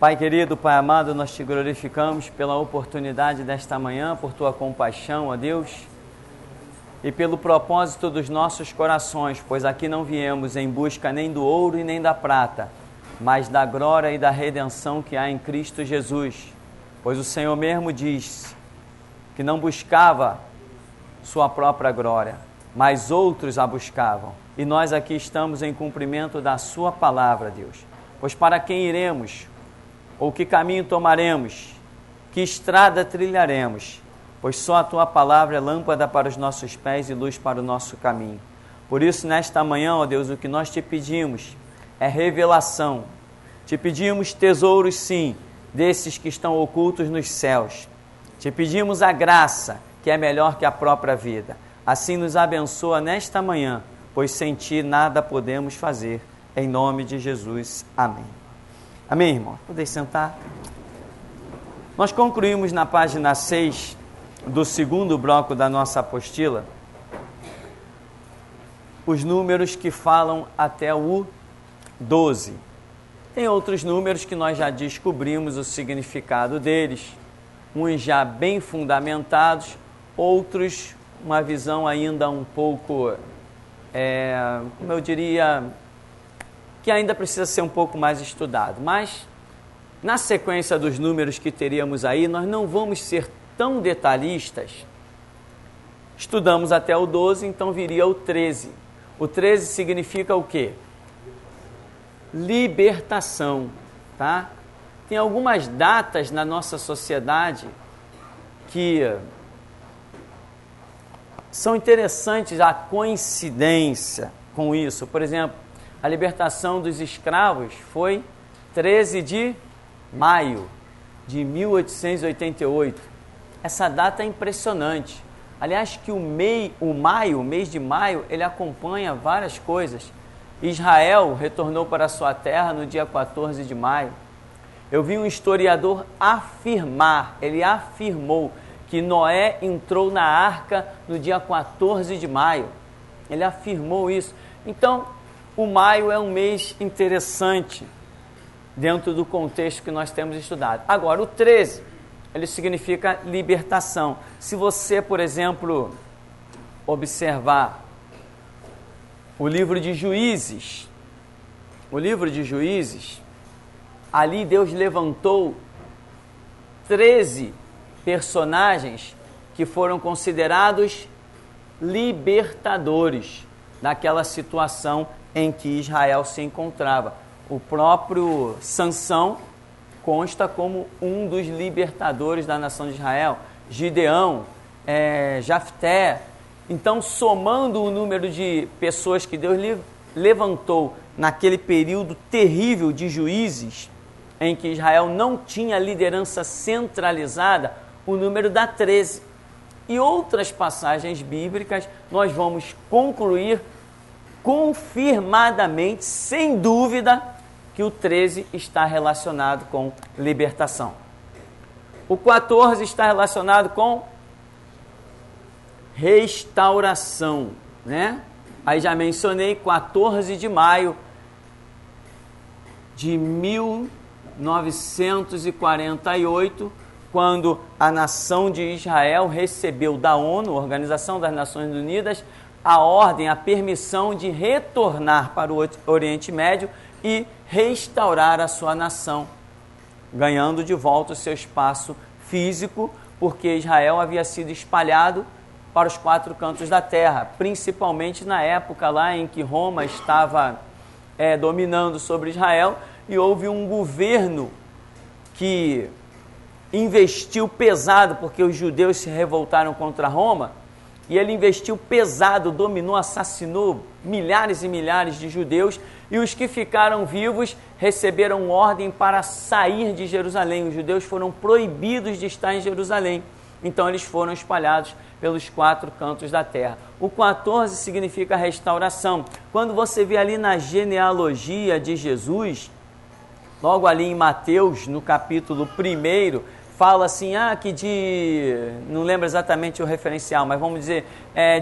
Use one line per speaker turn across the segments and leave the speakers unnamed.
Pai querido, Pai amado, nós te glorificamos pela oportunidade desta manhã, por tua compaixão, ó Deus, e pelo propósito dos nossos corações, pois aqui não viemos em busca nem do ouro e nem da prata, mas da glória e da redenção que há em Cristo Jesus. Pois o Senhor mesmo diz que não buscava sua própria glória, mas outros a buscavam. E nós aqui estamos em cumprimento da sua palavra, Deus. Pois para quem iremos? Ou que caminho tomaremos? Que estrada trilharemos? Pois só a tua palavra é lâmpada para os nossos pés e luz para o nosso caminho. Por isso, nesta manhã, ó Deus, o que nós te pedimos é revelação. Te pedimos tesouros, sim, desses que estão ocultos nos céus. Te pedimos a graça, que é melhor que a própria vida. Assim nos abençoa nesta manhã, pois sem ti nada podemos fazer. Em nome de Jesus. Amém. Amém, irmão? Podem sentar? Nós concluímos na página 6 do segundo bloco da nossa apostila os números que falam até o 12. Tem outros números que nós já descobrimos o significado deles, uns já bem fundamentados, outros uma visão ainda um pouco, como eu diria, que ainda precisa ser um pouco mais estudado. Mas, na sequência dos números que teríamos aí, nós não vamos ser tão detalhistas. Estudamos até o 12, então viria o 13. O 13 significa o quê? Libertação, tá? Tem algumas datas na nossa sociedade que são interessantes, a coincidência com isso. Por exemplo, a libertação dos escravos foi 13 de maio de 1888. Essa data é impressionante. Aliás, que o mês de maio, ele acompanha várias coisas. Israel retornou para a sua terra no dia 14 de maio. Eu vi um historiador afirmar, ele afirmou que Noé entrou na arca no dia 14 de maio. Ele afirmou isso. Então, o maio é um mês interessante dentro do contexto que nós temos estudado. Agora, o 13, ele significa libertação. Se você, por exemplo, observar o livro de Juízes, ali Deus levantou 13 personagens que foram considerados libertadores daquela situação em que Israel se encontrava. O próprio Sansão consta como um dos libertadores da nação de Israel, Gideão, Jafté. Então, somando o número de pessoas que Deus levantou naquele período terrível de Juízes, em que Israel não tinha liderança centralizada, o número dá 13. E outras passagens bíblicas, nós vamos concluir confirmadamente, sem dúvida, que o 13 está relacionado com libertação. O 14 está relacionado com restauração, né? Aí já mencionei, 14 de maio de 1948, quando a nação de Israel recebeu da ONU, Organização das Nações Unidas, a ordem, a permissão de retornar para o Oriente Médio e restaurar a sua nação, ganhando de volta o seu espaço físico, porque Israel havia sido espalhado para os 4 cantos da terra, principalmente na época lá em que Roma estava dominando sobre Israel, e houve um governo que investiu pesado, porque os judeus se revoltaram contra Roma, e ele investiu pesado, dominou, assassinou milhares e milhares de judeus, e os que ficaram vivos receberam ordem para sair de Jerusalém. Os judeus foram proibidos de estar em Jerusalém, então eles foram espalhados pelos 4 cantos da terra. O 14 significa restauração. Quando você vê ali na genealogia de Jesus, logo ali em Mateus, no capítulo 1, fala assim, não lembro exatamente o referencial, mas vamos dizer,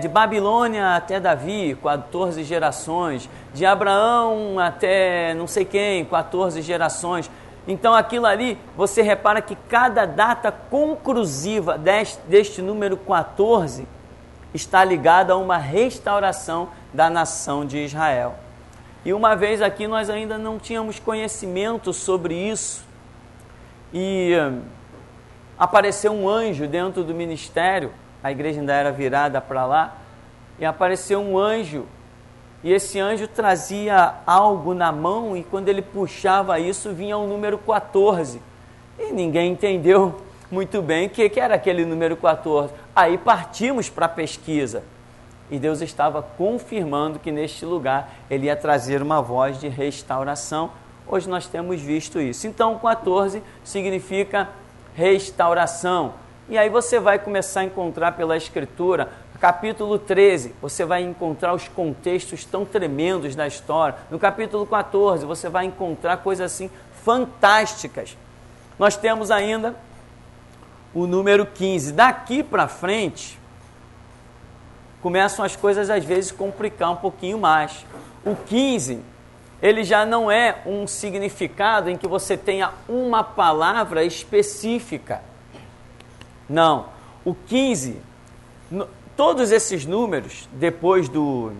de Babilônia até Davi, 14 gerações, de Abraão até não sei quem, 14 gerações. Então aquilo ali, você repara que cada data conclusiva deste número 14 está ligada a uma restauração da nação de Israel. E uma vez aqui nós ainda não tínhamos conhecimento sobre isso, e apareceu um anjo dentro do ministério, a igreja ainda era virada para lá, e apareceu um anjo, e esse anjo trazia algo na mão, e quando ele puxava isso, vinha o número 14. E ninguém entendeu muito bem o que era aquele número 14. Aí partimos para a pesquisa. E Deus estava confirmando que neste lugar ele ia trazer uma voz de restauração. Hoje nós temos visto isso. Então, 14 significa restauração. E aí você vai começar a encontrar pela Escritura, capítulo 13, você vai encontrar os contextos tão tremendos da história. No capítulo 14, você vai encontrar coisas assim fantásticas. Nós temos ainda o número 15. Daqui para frente, começam as coisas às vezes complicar um pouquinho mais. O 15, ele já não é um significado em que você tenha uma palavra específica. Não. O 15, todos esses números, depois do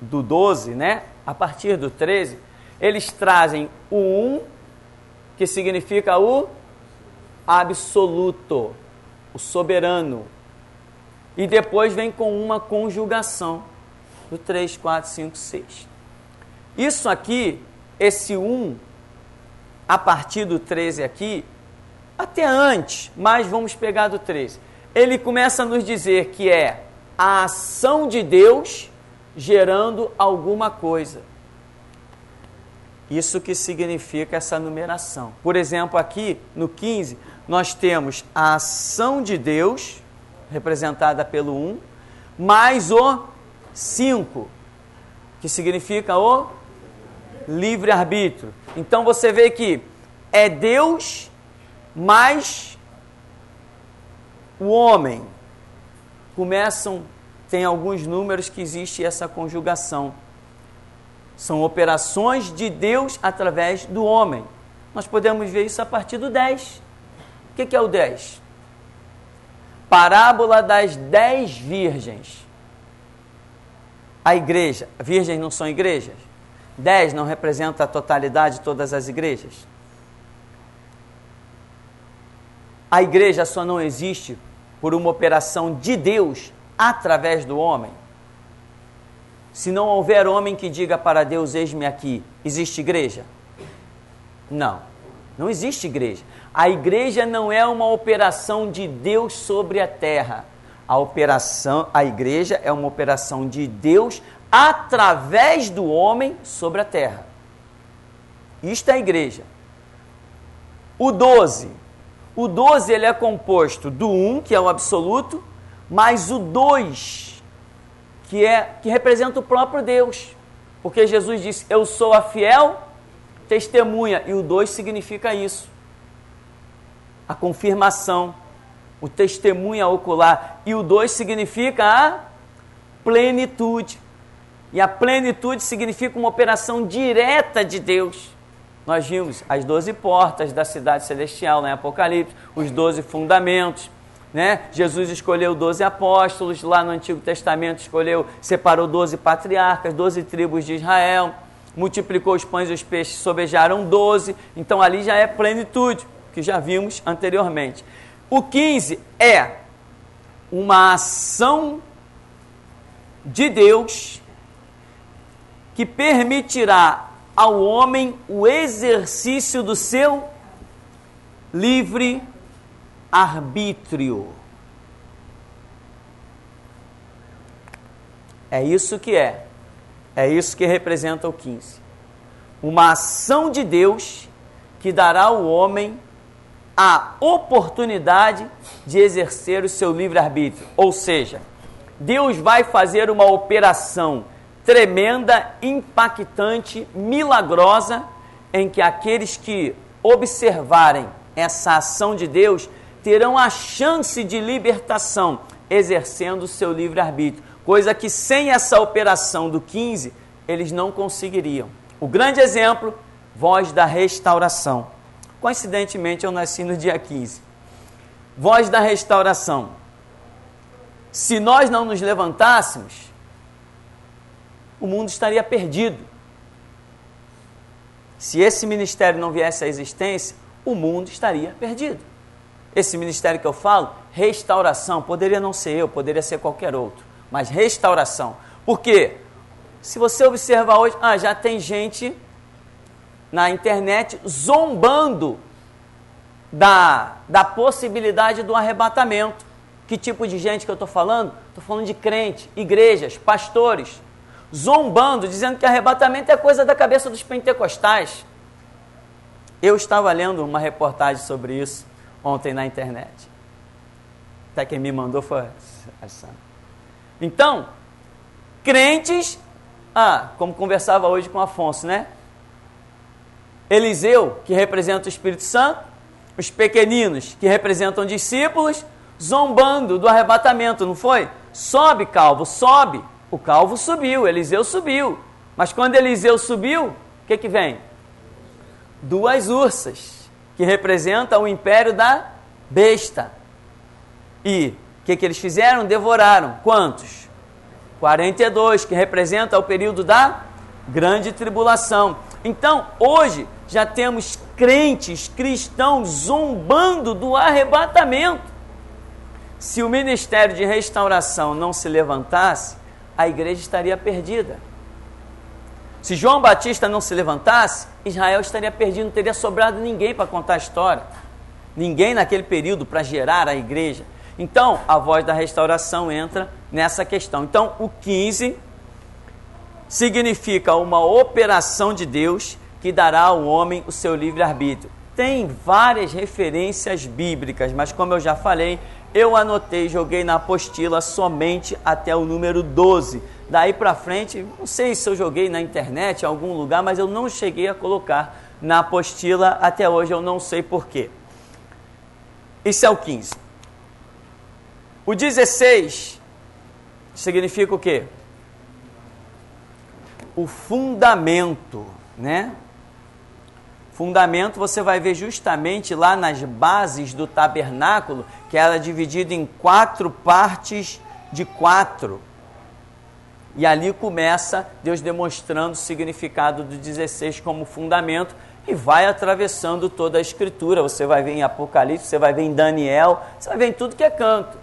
12, né? A partir do 13, eles trazem o 1, que significa o absoluto, o soberano. E depois vem com uma conjugação, do 3, 4, 5, 6. Isso aqui, esse 1, a partir do 13 aqui, até antes, mas vamos pegar do 13. Ele começa a nos dizer que é a ação de Deus gerando alguma coisa. Isso que significa essa numeração. Por exemplo, aqui no 15, nós temos a ação de Deus, representada pelo 1, mais o 5, que significa o livre-arbítrio. Então você vê que é Deus mais o homem. Tem alguns números que existe essa conjugação. São operações de Deus através do homem. Nós podemos ver isso a partir do 10. O que é o 10? Parábola das 10 virgens. A igreja, virgens não são igrejas? 10 não representa a totalidade de todas as igrejas? A igreja só não existe por uma operação de Deus através do homem. Se não houver homem que diga para Deus, eis-me aqui, existe igreja? Não, não existe igreja. A igreja não é uma operação de Deus sobre a terra. A igreja é uma operação de Deus através do homem sobre a terra. Isto é a igreja. O 12 ele é composto do 1, que é o absoluto, mais o 2, que representa o próprio Deus. Porque Jesus disse, eu sou a fiel testemunha, e o 2 significa isso. A confirmação, o testemunha ocular. E o 2 significa a plenitude. E a plenitude significa uma operação direta de Deus. Nós vimos as 12 portas da cidade celestial, né? Apocalipse, os 12 fundamentos, né? Jesus escolheu 12 apóstolos, lá no Antigo Testamento separou 12 patriarcas, 12 tribos de Israel, multiplicou os pães e os peixes, sobejaram 12, então ali já é plenitude, que já vimos anteriormente. O 15 é uma ação de Deus que permitirá ao homem o exercício do seu livre arbítrio. É isso que é. É isso que representa o 15. Uma ação de Deus que dará ao homem a oportunidade de exercer o seu livre arbítrio. Ou seja, Deus vai fazer uma operação tremenda, impactante, milagrosa, em que aqueles que observarem essa ação de Deus terão a chance de libertação, exercendo o seu livre-arbítrio, coisa que sem essa operação do 15, eles não conseguiriam. O grande exemplo, voz da restauração. Coincidentemente, eu nasci no dia 15. Voz da restauração. Se nós não nos levantássemos, o mundo estaria perdido. Se esse ministério não viesse à existência, o mundo estaria perdido. Esse ministério que eu falo, restauração, poderia não ser eu, poderia ser qualquer outro, mas restauração. Por quê? Se você observar hoje, já tem gente na internet zombando da possibilidade do arrebatamento. Que tipo de gente que eu estou falando? Estou falando de crente, igrejas, pastores, zombando, dizendo que arrebatamento é coisa da cabeça dos pentecostais. Eu estava lendo uma reportagem sobre isso ontem na internet. Até quem me mandou foi essa. Então, crentes, como conversava hoje com o Afonso, né? Eliseu, que representa o Espírito Santo, os pequeninos, que representam discípulos, zombando do arrebatamento, não foi? Sobe, calvo, sobe. O calvo subiu, Eliseu subiu. Mas quando Eliseu subiu, o que vem? 2 ursas, que representam o império da besta. E o que eles fizeram? Devoraram. Quantos? 42, que representa o período da grande tribulação. Então, hoje, já temos crentes, cristãos, zombando do arrebatamento. Se o ministério de restauração não se levantasse, a igreja estaria perdida. Se João Batista não se levantasse, Israel estaria perdido, não teria sobrado ninguém para contar a história. Ninguém naquele período para gerar a igreja. Então, a voz da restauração entra nessa questão. Então, o 15 significa uma operação de Deus que dará ao homem o seu livre-arbítrio. Tem várias referências bíblicas, mas como eu já falei, eu anotei, joguei na apostila somente até o número 12. Daí para frente, não sei se eu joguei na internet, em algum lugar, mas eu não cheguei a colocar na apostila até hoje, eu não sei porquê. Isso é o 15. O 16 significa o quê? O fundamento, né? Fundamento você vai ver justamente lá nas bases do tabernáculo, que era dividido em 4 partes de 4. E ali começa Deus demonstrando o significado do 16 como fundamento e vai atravessando toda a Escritura. Você vai ver em Apocalipse, você vai ver em Daniel, você vai ver em tudo que é canto.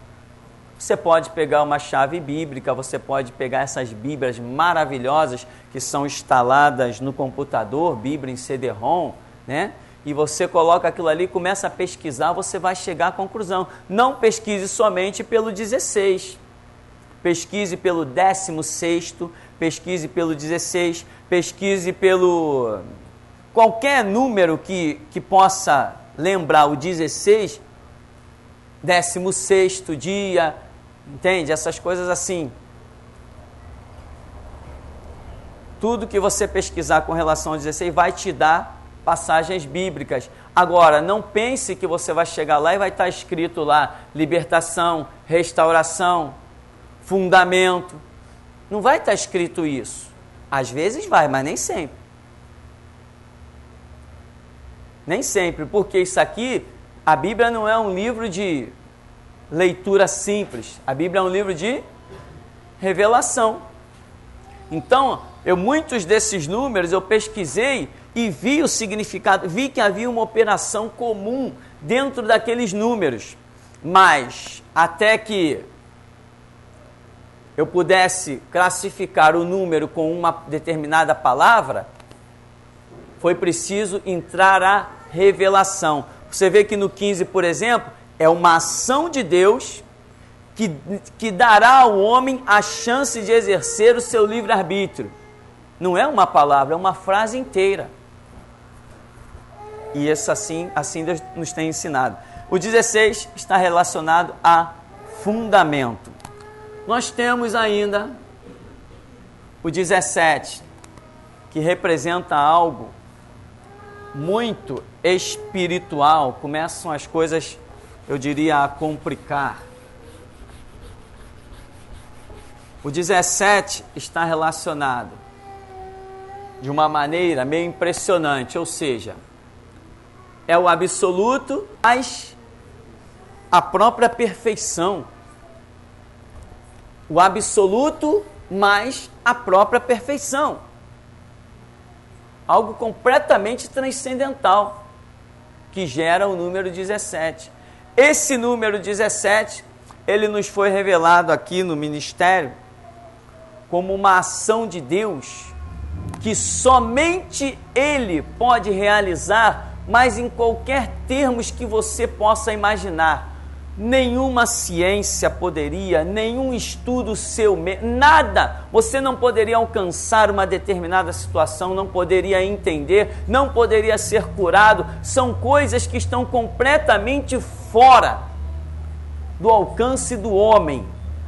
Você pode pegar uma chave bíblica, você pode pegar essas bíblias maravilhosas que são instaladas no computador, Bíblia em CD-ROM, né? E você coloca aquilo ali, começa a pesquisar, você vai chegar à conclusão. Não pesquise somente pelo 16, pesquise pelo 16º, pesquise pelo 16, pesquise pelo qualquer número que possa lembrar o 16, 16º dia, entende? Essas coisas assim. Tudo que você pesquisar com relação ao 16 vai te dar passagens bíblicas. Agora, não pense que você vai chegar lá e vai estar escrito lá libertação, restauração, fundamento. Não vai estar escrito isso. Às vezes vai, mas nem sempre. Nem sempre, porque isso aqui, a Bíblia não é um livro de leitura simples. A Bíblia é um livro de revelação. Então, muitos desses números eu pesquisei e vi o significado, vi que havia uma operação comum dentro daqueles números. Mas, até que eu pudesse classificar o número com uma determinada palavra, foi preciso entrar a revelação. Você vê que no 15, por exemplo, é uma ação de Deus que dará ao homem a chance de exercer o seu livre-arbítrio. Não é uma palavra, é uma frase inteira. E isso assim Deus nos tem ensinado. O 16 está relacionado a fundamento. Nós temos ainda o 17, que representa algo muito espiritual. Começam as coisas, eu diria, a complicar. O 17 está relacionado de uma maneira meio impressionante, ou seja, é o absoluto, mas a própria perfeição. O absoluto mais a própria perfeição. Algo completamente transcendental, que gera o número 17. Esse número 17, ele nos foi revelado aqui no ministério como uma ação de Deus que somente Ele pode realizar, mas em qualquer termos que você possa imaginar. Nenhuma ciência poderia, nenhum estudo seu, nada. Você não poderia alcançar uma determinada situação, não poderia entender, não poderia ser curado. São coisas que estão completamente fora do alcance do homem,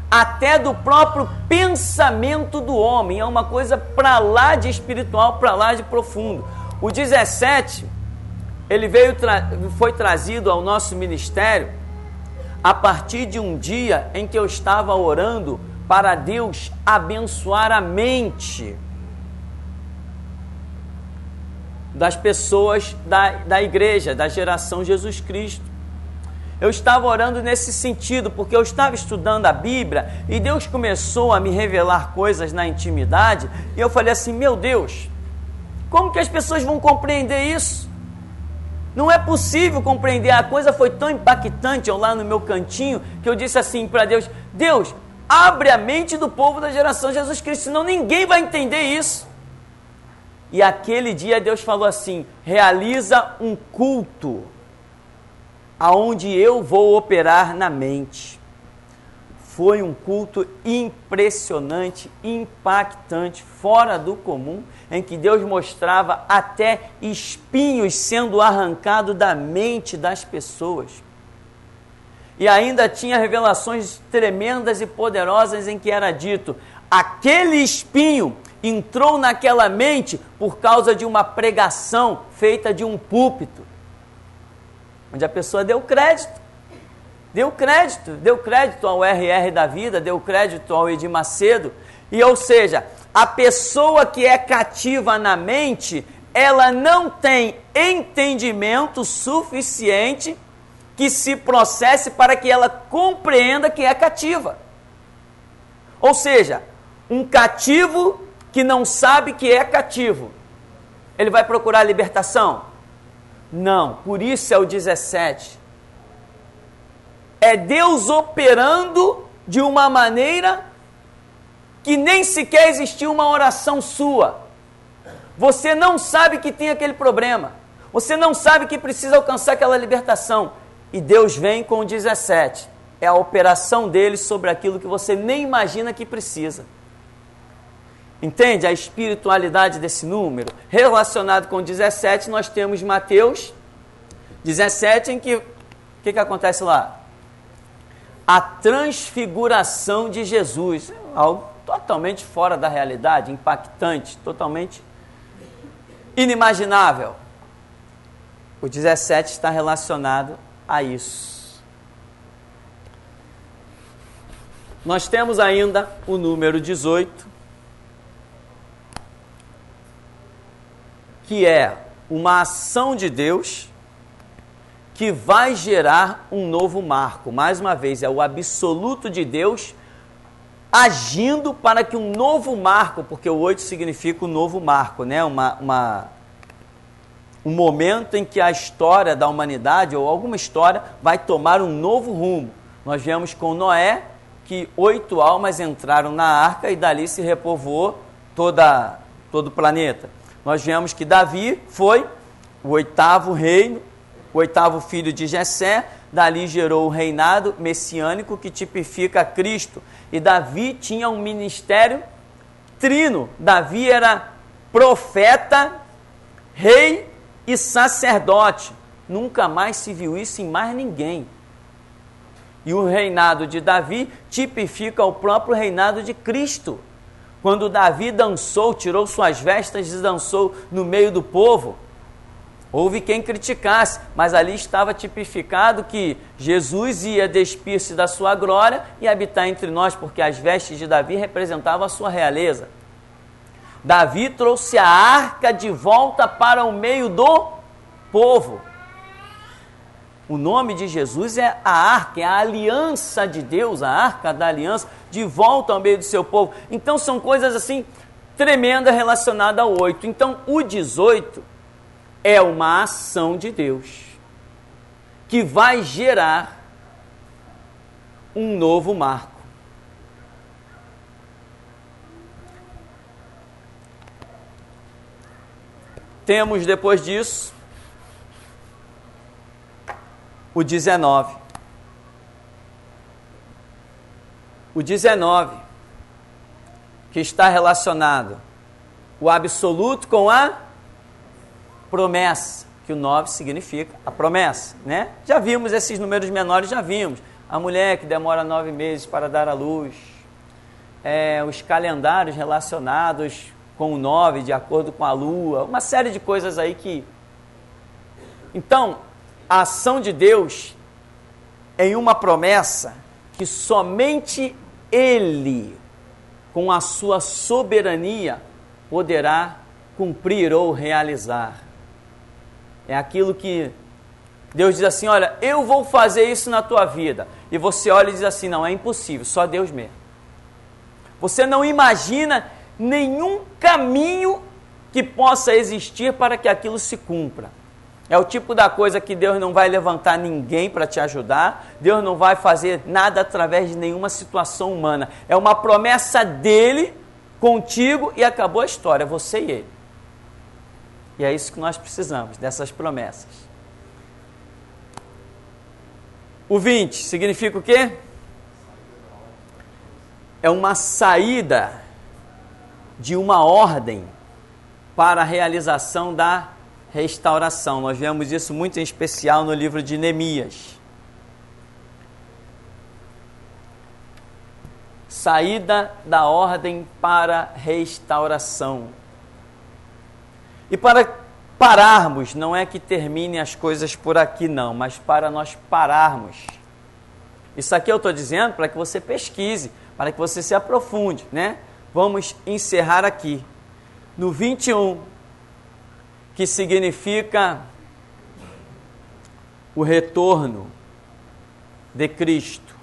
até do próprio pensamento do homem. É uma coisa para lá de espiritual, para lá de profundo. O 17, ele foi trazido ao nosso ministério a partir de um dia em que eu estava orando para Deus abençoar a mente das pessoas da igreja, da geração Jesus Cristo. Eu estava orando nesse sentido, porque eu estava estudando a Bíblia e Deus começou a me revelar coisas na intimidade, e eu falei assim: meu Deus, como que as pessoas vão compreender isso? Não é possível compreender. A coisa foi tão impactante, eu lá no meu cantinho, que eu disse assim para Deus: Deus, abre a mente do povo da geração Jesus Cristo, senão ninguém vai entender isso. E aquele dia Deus falou assim: realiza um culto aonde eu vou operar na mente. Foi um culto impressionante, impactante, fora do comum, em que Deus mostrava até espinhos sendo arrancados da mente das pessoas. E ainda tinha revelações tremendas e poderosas em que era dito: aquele espinho entrou naquela mente por causa de uma pregação feita de um púlpito, onde a pessoa deu crédito ao RR da vida, deu crédito ao Edir Macedo, e ou seja, a pessoa que é cativa na mente, ela não tem entendimento suficiente que se processe para que ela compreenda que é cativa. Ou seja, um cativo que não sabe que é cativo, ele vai procurar libertação? Não, por isso é o 17. É Deus operando de uma maneira que nem sequer existiu uma oração sua. Você não sabe que tem aquele problema. Você não sabe que precisa alcançar aquela libertação. E Deus vem com o 17. É a operação dele sobre aquilo que você nem imagina que precisa. Entende a espiritualidade desse número? Relacionado com o 17, nós temos Mateus 17, em que o que acontece lá? A transfiguração de Jesus, algo totalmente fora da realidade, impactante, totalmente inimaginável. O 17 está relacionado a isso. Nós temos ainda o número 18, que é uma ação de Deus que vai gerar um novo marco. Mais uma vez, é o absoluto de Deus agindo para que um novo marco, porque o 8 significa um novo marco, né? Um momento em que a história da humanidade, ou alguma história, vai tomar um novo rumo. Nós vemos com Noé que 8 almas entraram na arca e dali se repovoou todo o planeta. Nós vemos que Davi foi o 8º reino, o 8º filho de Jessé, dali gerou o reinado messiânico que tipifica Cristo. E Davi tinha um ministério trino. Davi era profeta, rei e sacerdote. Nunca mais se viu isso em mais ninguém. E o reinado de Davi tipifica o próprio reinado de Cristo. Quando Davi dançou, tirou suas vestes e dançou no meio do povo, houve quem criticasse, mas ali estava tipificado que Jesus ia despir-se da sua glória e habitar entre nós, porque as vestes de Davi representavam a sua realeza. Davi trouxe a arca de volta para o meio do povo. O nome de Jesus é a arca, é a aliança de Deus, a arca da aliança, de volta ao meio do seu povo. Então são coisas assim tremendas relacionadas ao 8. Então o 18 é uma ação de Deus que vai gerar um novo marco. Temos depois disso o 19. O 19, que está relacionado o absoluto com a promessa, que o 9 significa a promessa, né? Já vimos esses números menores, já vimos. A mulher que demora 9 meses para dar à luz, os calendários relacionados com o 9, de acordo com a lua, uma série de coisas aí que... Então, a ação de Deus em uma promessa que somente Ele, com a sua soberania, poderá cumprir ou realizar. É aquilo que Deus diz assim, olha, eu vou fazer isso na tua vida. E você olha e diz assim, não, é impossível, só Deus mesmo. Você não imagina nenhum caminho que possa existir para que aquilo se cumpra. É o tipo da coisa que Deus não vai levantar ninguém para te ajudar, Deus não vai fazer nada através de nenhuma situação humana. É uma promessa dele contigo e acabou a história, você e ele. E é isso que nós precisamos, dessas promessas. O 20 significa o quê? É uma saída de uma ordem para a realização da restauração. Nós vemos isso muito em especial no livro de Neemias. Saída da ordem para restauração. E para pararmos, não é que termine as coisas por aqui não, mas para nós pararmos. Isso aqui eu estou dizendo para que você pesquise, para que você se aprofunde, né? Vamos encerrar aqui. No 21, que significa o retorno de Cristo.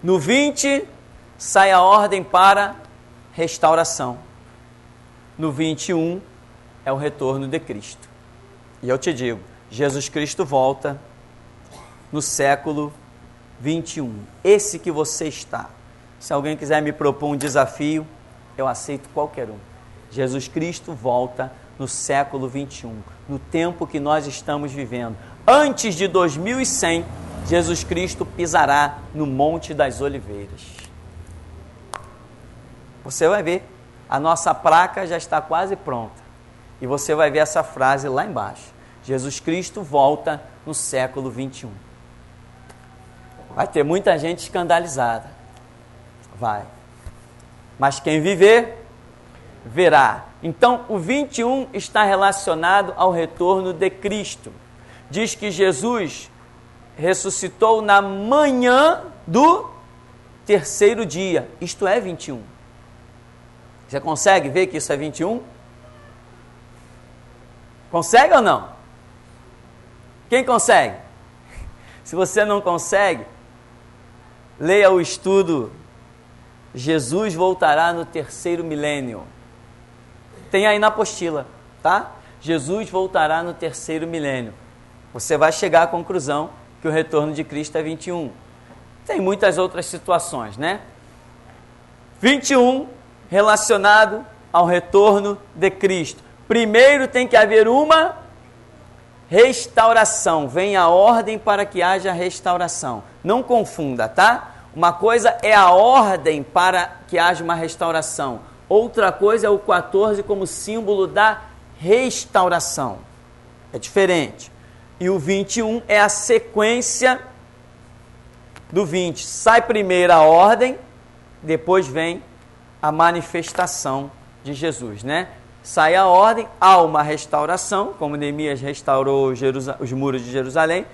No 20, sai a ordem para restauração. No 21, é o retorno de Cristo. E eu te digo, Jesus Cristo volta no século 21. Esse que você está. Se alguém quiser me propor um desafio, eu aceito qualquer um. Jesus Cristo volta no século 21, no tempo que nós estamos vivendo. Antes de 2100, Jesus Cristo pisará no Monte das Oliveiras. Você vai ver, a nossa placa já está quase pronta. E você vai ver essa frase lá embaixo. Jesus Cristo volta no século 21. Vai ter muita gente escandalizada. Vai. Mas quem viver, verá. Então, o 21 está relacionado ao retorno de Cristo. Diz que Jesus ressuscitou na manhã do terceiro dia. Isto é 21. Você consegue ver que isso é 21? Consegue ou não? Quem consegue? Se você não consegue, leia o estudo Jesus voltará no terceiro milênio. Tem aí na apostila, tá? Jesus voltará no terceiro milênio. Você vai chegar à conclusão que o retorno de Cristo é 21. Tem muitas outras situações, né? 21 relacionado ao retorno de Cristo. Primeiro tem que haver uma restauração. Vem a ordem para que haja restauração. Não confunda, tá? Uma coisa é a ordem para que haja uma restauração. Outra coisa é o 14 como símbolo da restauração. É diferente. E o 21 é a sequência do 20. Sai primeiro a ordem, depois vem a manifestação de Jesus, né? Sai a ordem, há uma restauração, como Neemias restaurou os muros de Jerusalém,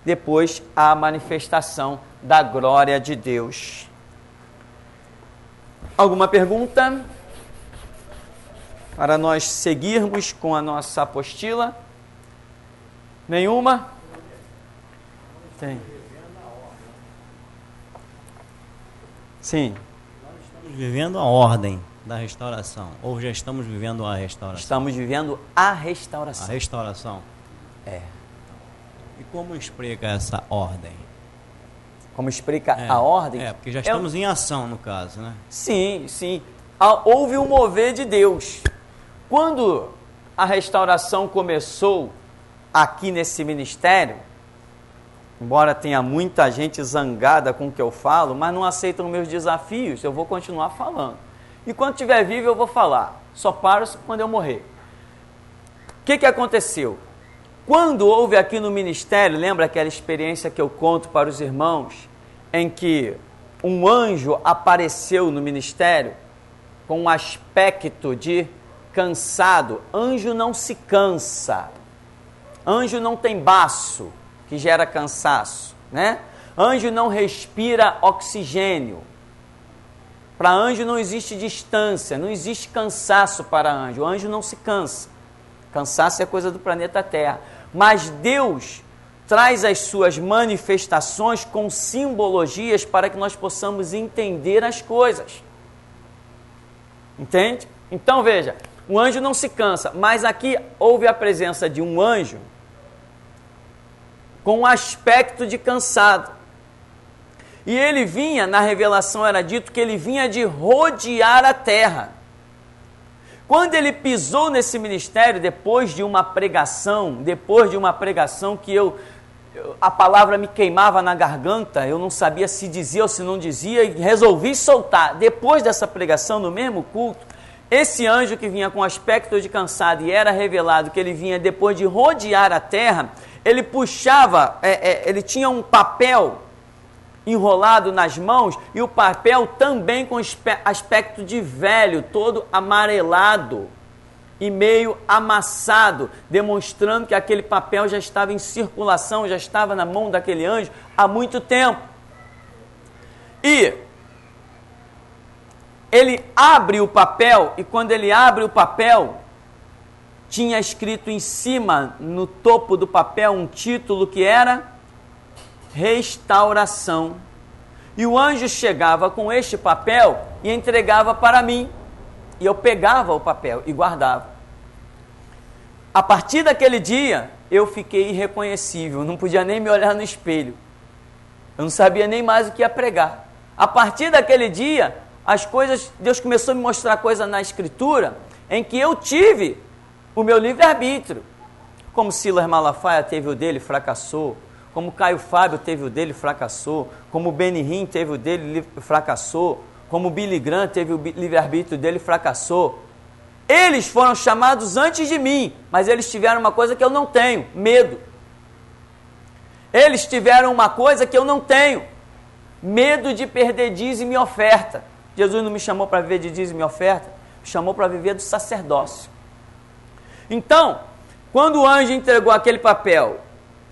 depois há a manifestação da glória de Deus. Alguma pergunta? Para nós seguirmos com a nossa apostila? Nenhuma? Tem. Sim.
Nós estamos vivendo a ordem da restauração, ou já estamos vivendo a restauração?
Estamos vivendo a restauração.
A restauração.
É.
E como explica essa ordem?
Como explica a ordem?
Porque já estamos em ação, no caso, né?
Sim, sim. Houve um mover de Deus. Quando a restauração começou aqui nesse ministério, embora tenha muita gente zangada com o que eu falo, mas não aceitam meus desafios, eu vou continuar falando. E quando estiver vivo eu vou falar. Só paro quando eu morrer. O que aconteceu? Quando houve aqui no ministério, lembra aquela experiência que eu conto para os irmãos, em que um anjo apareceu no ministério com um aspecto de cansado? Anjo não se cansa. Anjo não tem baço, que gera cansaço, né? Anjo não respira oxigênio. Para anjo não existe distância, não existe cansaço para anjo. O anjo não se cansa. Cansaço é coisa do planeta Terra. Mas Deus traz as suas manifestações com simbologias para que nós possamos entender as coisas. Entende? Então veja, o anjo não se cansa, mas aqui houve a presença de um anjo com um aspecto de cansado. E ele vinha, na revelação era dito que ele vinha de rodear a terra. Quando ele pisou nesse ministério, depois de uma pregação que a palavra me queimava na garganta, eu não sabia se dizia ou se não dizia, e resolvi soltar. Depois dessa pregação, no mesmo culto, esse anjo que vinha com aspecto de cansado e era revelado que ele vinha depois de rodear a terra, ele puxava, ele tinha um papel enrolado nas mãos, e o papel também com aspecto de velho, todo amarelado e meio amassado, demonstrando que aquele papel já estava em circulação, já estava na mão daquele anjo há muito tempo. E ele abre o papel, e quando ele abre o papel, tinha escrito em cima, no topo do papel, um título que era restauração. E o anjo chegava com este papel e entregava para mim. E eu pegava o papel e guardava. A partir daquele dia, eu fiquei irreconhecível. Não podia nem me olhar no espelho. Eu não sabia nem mais o que ia pregar. A partir daquele dia, as coisas, Deus começou a me mostrar coisas na Escritura em que eu tive o meu livre-arbítrio. Como Silas Malafaia teve o dele, fracassou. Como Caio Fábio teve o dele, fracassou. Como Benihim teve o dele, fracassou. Como Billy Graham teve o livre-arbítrio dele, fracassou. Eles foram chamados antes de mim, mas eles tiveram uma coisa que eu não tenho, medo. Eles tiveram uma coisa que eu não tenho, medo de perder dízimo e oferta. Jesus não me chamou para viver de dízimo e oferta, me chamou para viver do sacerdócio. Então, quando o anjo entregou aquele papel,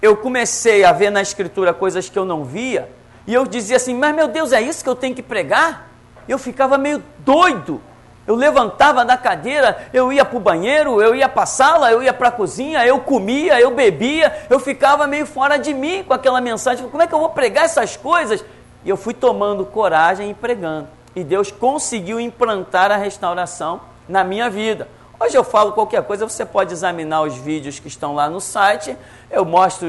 eu comecei a ver na Escritura coisas que eu não via, e eu dizia assim, mas meu Deus, é isso que eu tenho que pregar? Eu ficava meio doido. Eu levantava da cadeira, eu ia para o banheiro, eu ia para a sala, eu ia para a cozinha, eu comia, eu bebia, eu ficava meio fora de mim com aquela mensagem. Como é que eu vou pregar essas coisas? E eu fui tomando coragem e pregando. E Deus conseguiu implantar a restauração na minha vida. Hoje eu falo qualquer coisa, você pode examinar os vídeos que estão lá no site, eu mostro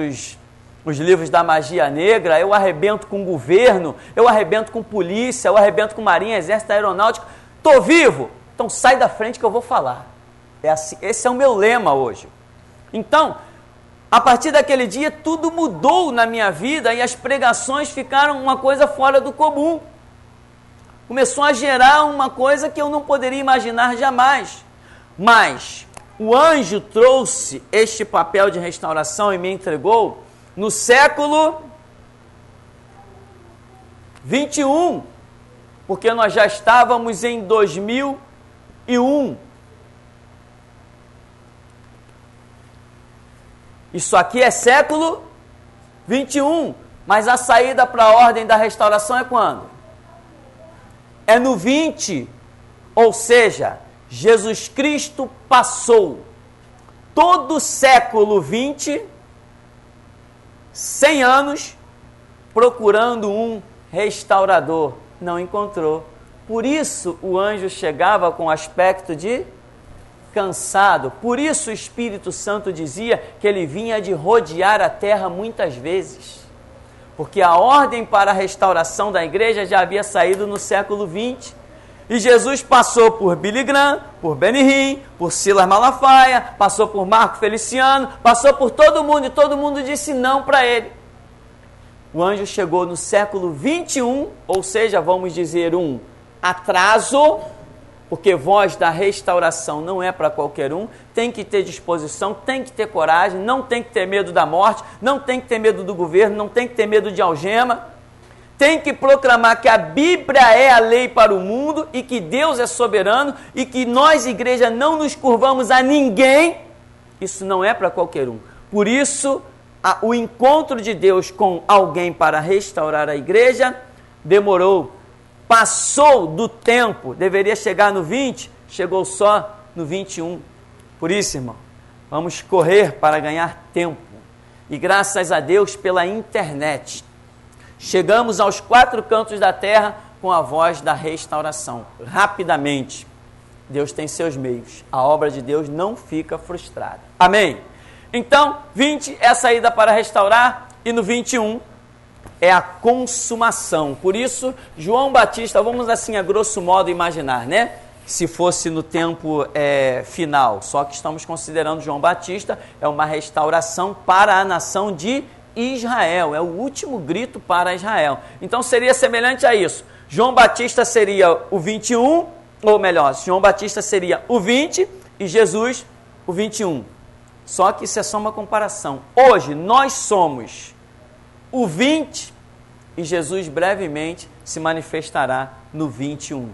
os livros da magia negra, eu arrebento com o governo, eu arrebento com polícia, eu arrebento com marinha, exército, aeronáutico. Estou vivo? Então sai da frente que eu vou falar. Esse é o meu lema hoje. Então, a partir daquele dia, tudo mudou na minha vida e as pregações ficaram uma coisa fora do comum. Começou a gerar uma coisa que eu não poderia imaginar jamais. Mas o anjo trouxe este papel de restauração e me entregou no século 21, porque nós já estávamos em 2001. Isso aqui é século 21, mas a saída para a ordem da restauração é quando? É no 20, ou seja, Jesus Cristo passou todo o século 20, 100 anos, procurando um restaurador. Não encontrou. Por isso o anjo chegava com aspecto de cansado. Por isso o Espírito Santo dizia que ele vinha de rodear a terra muitas vezes. Porque a ordem para a restauração da igreja já havia saído no século XX. E Jesus passou por Billy Graham, por Benny Hinn, por Silas Malafaia, passou por Marco Feliciano, passou por todo mundo e todo mundo disse não para ele. O anjo chegou no século 21, ou seja, vamos dizer um atraso, porque voz da restauração não é para qualquer um, tem que ter disposição, tem que ter coragem, não tem que ter medo da morte, não tem que ter medo do governo, não tem que ter medo de algema, tem que proclamar que a Bíblia é a lei para o mundo e que Deus é soberano e que nós, igreja, não nos curvamos a ninguém. Isso não é para qualquer um. Por isso, o encontro de Deus com alguém para restaurar a igreja demorou, passou do tempo, deveria chegar no 20, chegou só no 21. Por isso, irmão, vamos correr para ganhar tempo. E graças a Deus pela internet, chegamos aos 4 cantos da terra com a voz da restauração. Rapidamente, Deus tem seus meios. A obra de Deus não fica frustrada. Amém? Então, 20 é a saída para restaurar e no 21 é a consumação. Por isso, João Batista, vamos assim a grosso modo imaginar, né? Se fosse no tempo final, só que estamos considerando João Batista, é uma restauração para a nação de Israel, é o último grito para Israel. Então seria semelhante a isso. João Batista seria o 21, ou melhor, João Batista seria o 20 e Jesus o 21. Só que isso é só uma comparação. Hoje nós somos o 20 e Jesus brevemente se manifestará no 21.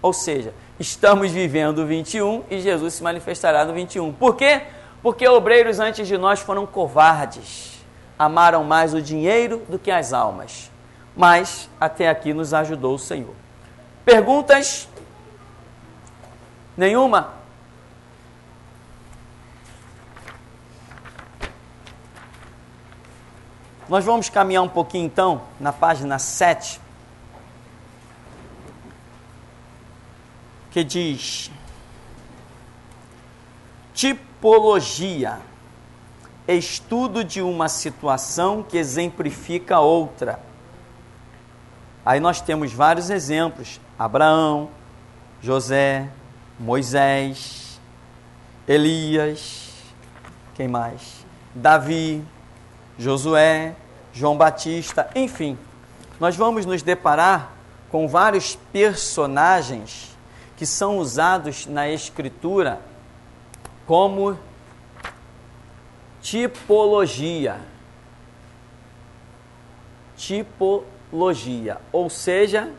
Ou seja, estamos vivendo o 21 e Jesus se manifestará no 21. Por quê? Porque obreiros antes de nós foram covardes. Amaram mais o dinheiro do que as almas. Mas até aqui nos ajudou o Senhor. Perguntas? Nenhuma? Nós vamos caminhar um pouquinho então, na página 7, que diz: tipologia, estudo de uma situação que exemplifica outra. Aí nós temos vários exemplos: Abraão, José, Moisés, Elias, quem mais? Davi, Josué, João Batista, enfim. Nós vamos nos deparar com vários personagens que são usados na Escritura como tipologia. Tipologia, ou seja,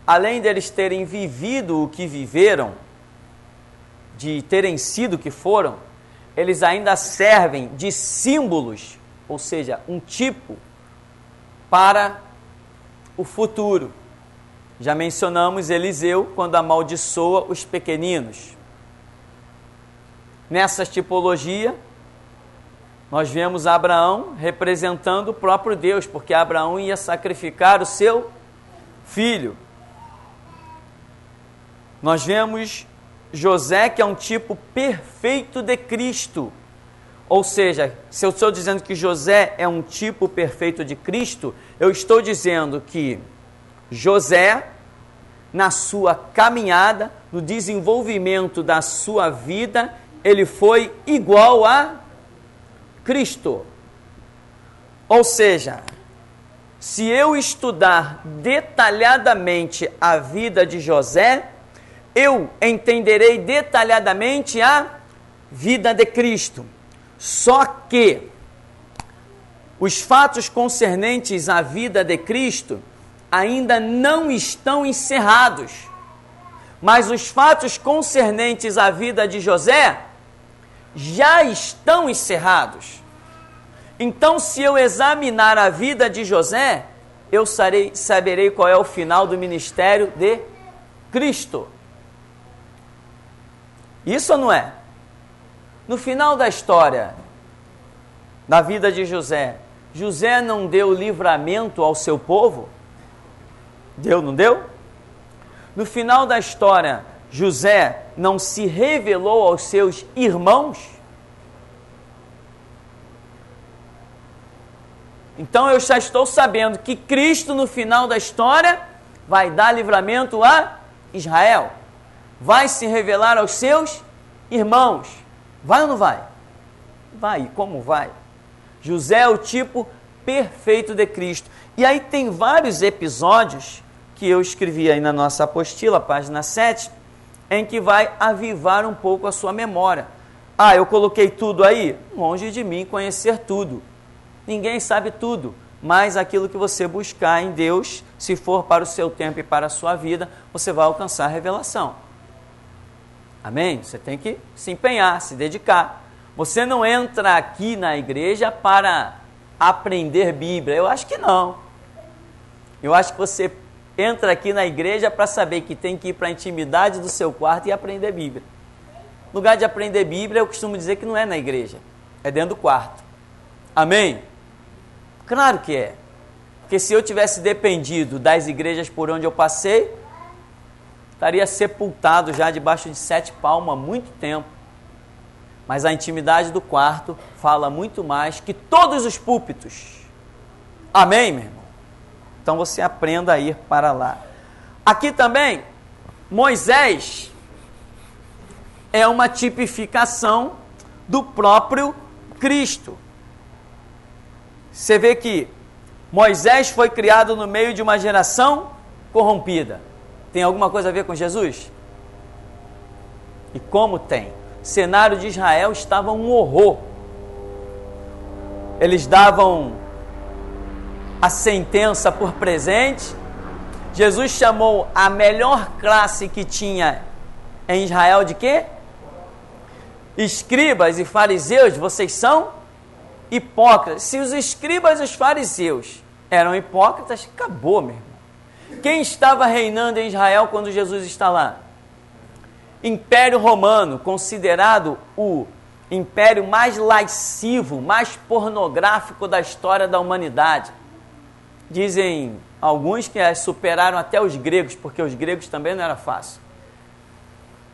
além deles terem vivido o que viveram, de terem sido o que foram, eles ainda servem de símbolos, ou seja, um tipo para o futuro. Já mencionamos Eliseu quando amaldiçoa os pequeninos. Nessa tipologia, nós vemos Abraão representando o próprio Deus, porque Abraão ia sacrificar o seu filho. Nós vemos José, que é um tipo perfeito de Cristo. Ou seja, se eu estou dizendo que José é um tipo perfeito de Cristo, eu estou dizendo que José, na sua caminhada, no desenvolvimento da sua vida, ele foi igual a Cristo. Ou seja, se eu estudar detalhadamente a vida de José, eu entenderei detalhadamente a vida de Cristo. Só que os fatos concernentes à vida de Cristo ainda não estão encerrados, mas os fatos concernentes à vida de José já estão encerrados. Então, se eu examinar a vida de José, eu saberei qual é o final do ministério de Cristo. Isso ou não é? No final da história da vida de José, José não deu livramento ao seu povo? Deu, não deu? No final da história, José não se revelou aos seus irmãos? Então eu já estou sabendo que Cristo, no final da história, vai dar livramento a Israel. Vai se revelar aos seus irmãos. Vai ou não vai? Vai. E como vai? José é o tipo perfeito de Cristo. E aí tem vários episódios que eu escrevi aí na nossa apostila, página 7, em que vai avivar um pouco a sua memória. Ah, eu coloquei tudo aí? Longe de mim conhecer tudo. Ninguém sabe tudo, mas aquilo que você buscar em Deus, se for para o seu tempo e para a sua vida, você vai alcançar a revelação. Amém? Você tem que se empenhar, se dedicar. Você não entra aqui na igreja para aprender Bíblia. Eu acho que não. Eu acho que você entra aqui na igreja para saber que tem que ir para a intimidade do seu quarto e aprender Bíblia. No lugar de aprender Bíblia, eu costumo dizer que não é na igreja, é dentro do quarto. Amém? Claro que é. Porque se eu tivesse dependido das igrejas por onde eu passei, estaria sepultado já debaixo de 7 palmos há muito tempo. Mas a intimidade do quarto fala muito mais que todos os púlpitos. Amém, meu irmão? Então você aprenda a ir para lá. Aqui também, Moisés é uma tipificação do próprio Cristo. Você vê que Moisés foi criado no meio de uma geração corrompida. Tem alguma coisa a ver com Jesus? E como tem? O cenário de Israel estava um horror. Eles davam a sentença por presente. Jesus chamou a melhor classe que tinha em Israel de quê? Escribas e fariseus, vocês são hipócritas. Se os escribas e os fariseus eram hipócritas, acabou, meu irmão. Quem estava reinando em Israel quando Jesus está lá? Império Romano, considerado o império mais lascivo, mais pornográfico da história da humanidade. Dizem alguns que superaram até os gregos, porque os gregos também não era fácil.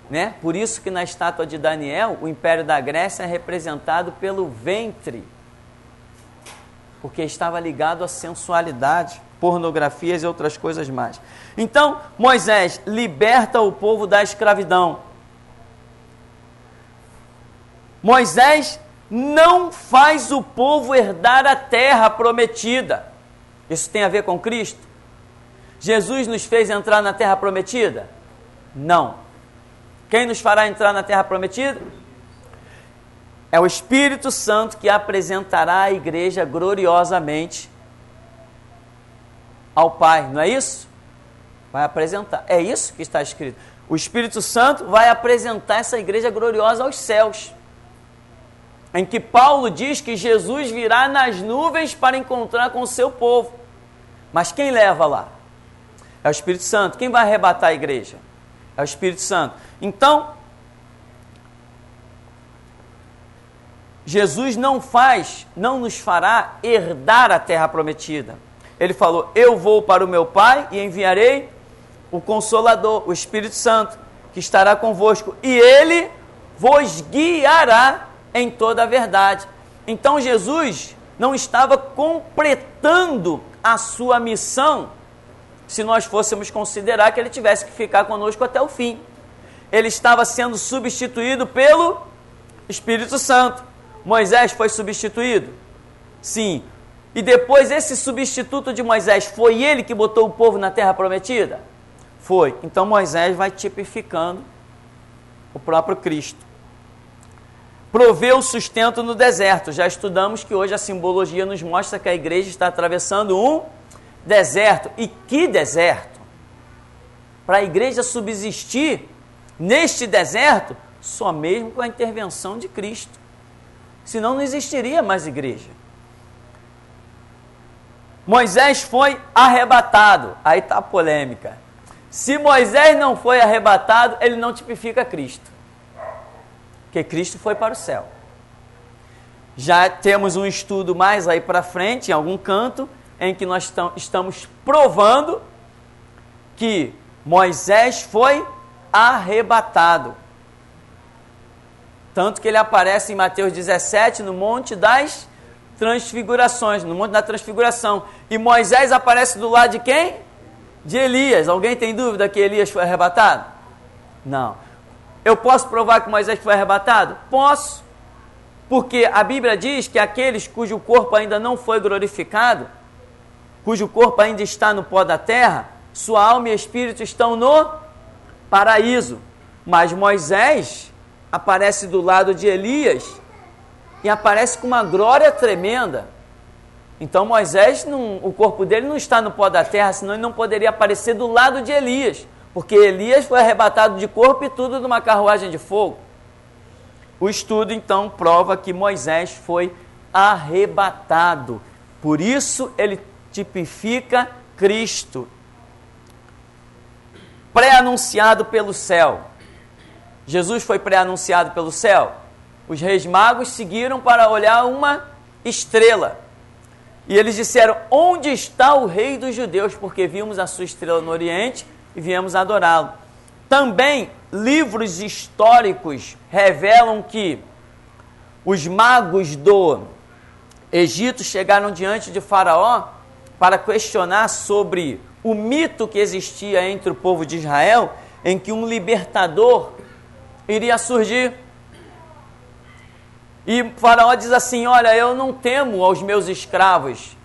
Né? Por isso que na estátua de Daniel, o império da Grécia é representado pelo ventre, porque estava ligado à sensualidade, pornografias e outras coisas mais. Então, Moisés liberta o povo da escravidão. Moisés não faz o povo herdar a terra prometida. Isso tem a ver com Cristo? Jesus nos fez entrar na terra prometida? Não. Quem nos fará entrar na terra prometida? É o Espírito Santo que apresentará a igreja gloriosamente ao Pai, não é isso? Vai apresentar, é isso que está escrito. O Espírito Santo vai apresentar essa igreja gloriosa aos céus, em que Paulo diz que Jesus virá nas nuvens para encontrar com o seu povo. Mas quem leva lá? É o Espírito Santo. Quem vai arrebatar a igreja? É o Espírito Santo. Então, Jesus não nos fará herdar a terra prometida. Ele falou, eu vou para o meu Pai e enviarei o Consolador, o Espírito Santo, que estará convosco, e Ele vos guiará em toda a verdade. Então Jesus não estava completando a sua missão se nós fôssemos considerar que Ele tivesse que ficar conosco até o fim. Ele estava sendo substituído pelo Espírito Santo. Moisés foi substituído? Sim. E depois esse substituto de Moisés, foi ele que botou o povo na terra prometida? Foi. Então Moisés vai tipificando o próprio Cristo. Proveu o sustento no deserto. Já estudamos que hoje a simbologia nos mostra que a igreja está atravessando um deserto. E que deserto? Para a igreja subsistir neste deserto, só mesmo com a intervenção de Cristo. Senão não existiria mais igreja. Moisés foi arrebatado. Aí está a polêmica. Se Moisés não foi arrebatado, ele não tipifica Cristo. Porque Cristo foi para o céu. Já temos um estudo mais aí para frente, em algum canto, em que nós estamos provando que Moisés foi arrebatado. Tanto que ele aparece em Mateus 17, no Monte das Transfigurações, no Monte da Transfiguração. E Moisés aparece do lado de quem? De Elias. Alguém tem dúvida que Elias foi arrebatado? Não. Eu posso provar que Moisés foi arrebatado? Posso. Porque a Bíblia diz que aqueles cujo corpo ainda não foi glorificado, cujo corpo ainda está no pó da terra, sua alma e espírito estão no paraíso. Mas Moisés aparece do lado de Elias e aparece com uma glória tremenda. Então Moisés, o corpo dele não está no pó da terra, senão ele não poderia aparecer do lado de Elias, porque Elias foi arrebatado de corpo e tudo numa carruagem de fogo. O estudo então prova que Moisés foi arrebatado. Por isso ele tipifica Cristo, pré-anunciado pelo céu. Jesus foi pré-anunciado pelo céu. Os reis magos seguiram para olhar uma estrela. E eles disseram: onde está o rei dos judeus? Porque vimos a sua estrela no Oriente e viemos adorá-lo. Também livros históricos revelam que os magos do Egito chegaram diante de Faraó para questionar sobre o mito que existia entre o povo de Israel, em que um libertador iria surgir. E Faraó diz assim: olha, eu não temo aos meus escravos,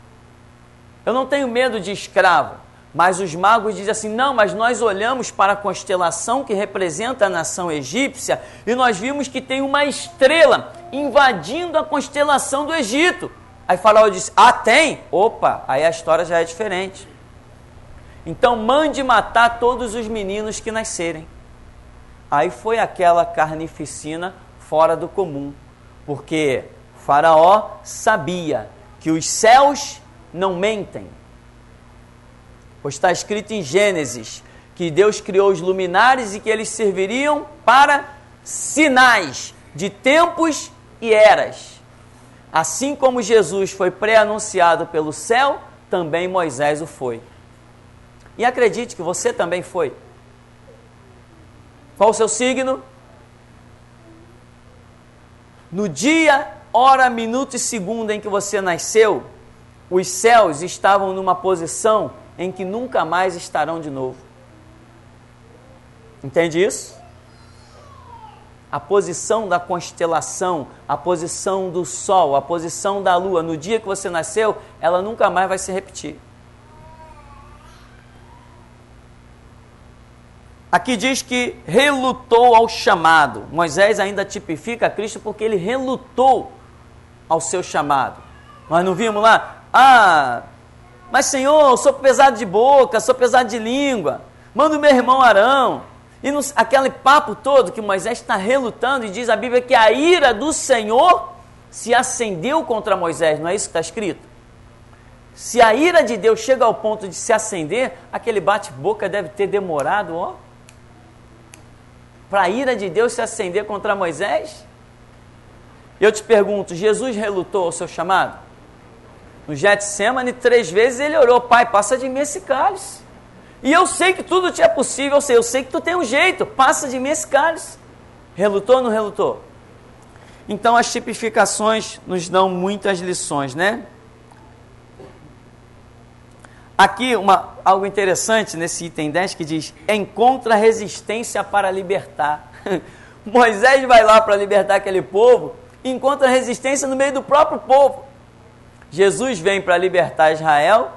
eu não tenho medo de escravo. Mas os magos dizem assim: não, mas nós olhamos para a constelação que representa a nação egípcia e nós vimos que tem uma estrela invadindo a constelação do Egito. Aí Faraó disse: ah, tem? Opa, aí a história já é diferente. Então mande matar todos os meninos que nascerem. Aí foi aquela carnificina fora do comum, porque Faraó sabia que os céus não mentem. Pois está escrito em Gênesis que Deus criou os luminares e que eles serviriam para sinais de tempos e eras. Assim como Jesus foi pré-anunciado pelo céu, também Moisés o foi. E acredite que você também foi. Qual o seu signo? No dia, hora, minuto e segundo em que você nasceu, os céus estavam numa posição em que nunca mais estarão de novo. Entende isso? A posição da constelação, a posição do sol, a posição da lua, no dia que você nasceu, ela nunca mais vai se repetir. Aqui diz que relutou ao chamado. Moisés ainda tipifica Cristo porque ele relutou ao seu chamado. Nós não vimos lá? Mas Senhor, eu sou pesado de boca, sou pesado de língua, manda o meu irmão Arão. E aquele papo todo que Moisés está relutando, e diz a Bíblia que a ira do Senhor se acendeu contra Moisés, não é isso que está escrito? Se a ira de Deus chega ao ponto de se acender, aquele bate-boca deve ter demorado, para a ira de Deus se acender contra Moisés. Eu te pergunto, Jesus relutou ao seu chamado? No Getsemane, 3 vezes ele orou: Pai, passa de mim esse cálice. E eu sei que tudo te é possível, eu sei que tu tem um jeito, passa de mim esse cálice. Relutou ou não relutou? Então as tipificações nos dão muitas lições, né? Aqui algo interessante nesse item 10 que diz: encontra resistência para libertar. Moisés vai lá para libertar aquele povo e encontra resistência no meio do próprio povo. Jesus vem para libertar Israel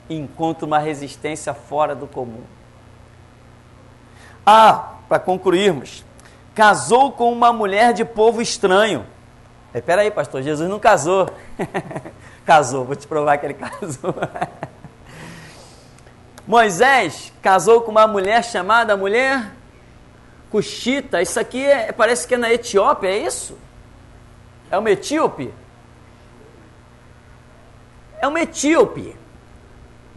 e encontra uma resistência fora do comum. Para concluirmos, casou com uma mulher de povo estranho. Espera aí, pastor, Jesus não casou. Casou, vou te provar que ele casou. Moisés casou com uma mulher chamada mulher Cuxita. Isso aqui parece que é na Etiópia, é isso? É uma etíope? É uma etíope.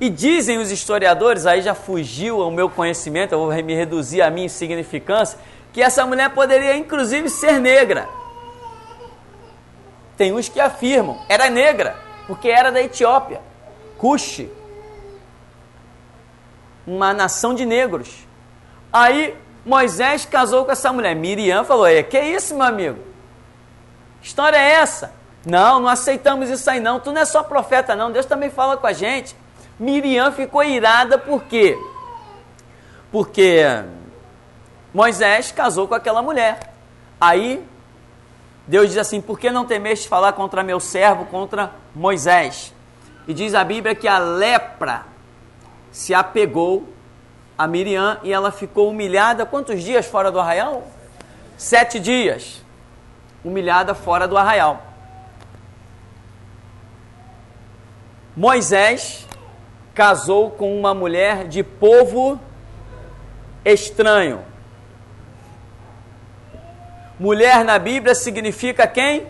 E dizem os historiadores, aí já fugiu ao meu conhecimento, eu vou me reduzir à minha insignificância, que essa mulher poderia inclusive ser negra. Tem uns que afirmam, era negra, porque era da Etiópia, Cuxi, uma nação de negros. Aí Moisés casou com essa mulher. Miriam falou, que isso, meu amigo? Que história é essa? Não aceitamos isso aí não. Tu não é só profeta não, Deus também fala com a gente. Miriam ficou irada, por quê? Porque Moisés casou com aquela mulher. Aí Deus diz assim, por que não temeste falar contra meu servo, contra Moisés? E diz a Bíblia que a lepra se apegou a Miriam e ela ficou humilhada. Quantos dias fora do arraial? 7 dias. Humilhada fora do arraial. Moisés casou com uma mulher de povo estranho. Mulher na Bíblia significa quem?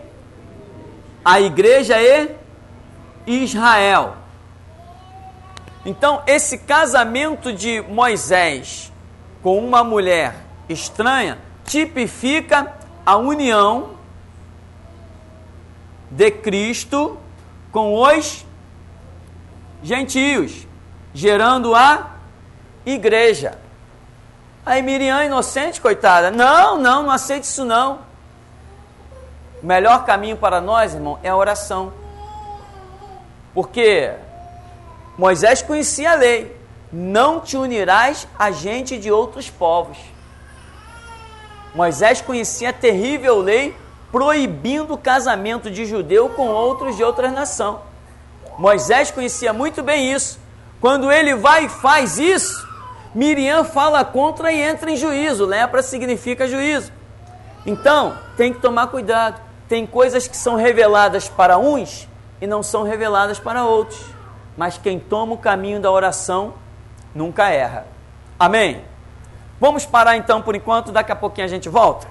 A igreja e Israel. Então, esse casamento de Moisés com uma mulher estranha tipifica a união de Cristo com os gentios, gerando a igreja. Aí Miriam, inocente, coitada, não aceite isso não. O melhor caminho para nós, irmão, é a oração. Porque Moisés conhecia a lei, não te unirás a gente de outros povos. Moisés conhecia a terrível lei proibindo o casamento de judeu com outros de outras nações. Moisés conhecia muito bem isso. Quando ele vai e faz isso, Miriam fala contra e entra em juízo. Lepra significa juízo. Então, tem que tomar cuidado. Tem coisas que são reveladas para uns e não são reveladas para outros. Mas quem toma o caminho da oração nunca erra. Amém? Vamos parar então por enquanto, daqui a pouquinho a gente volta.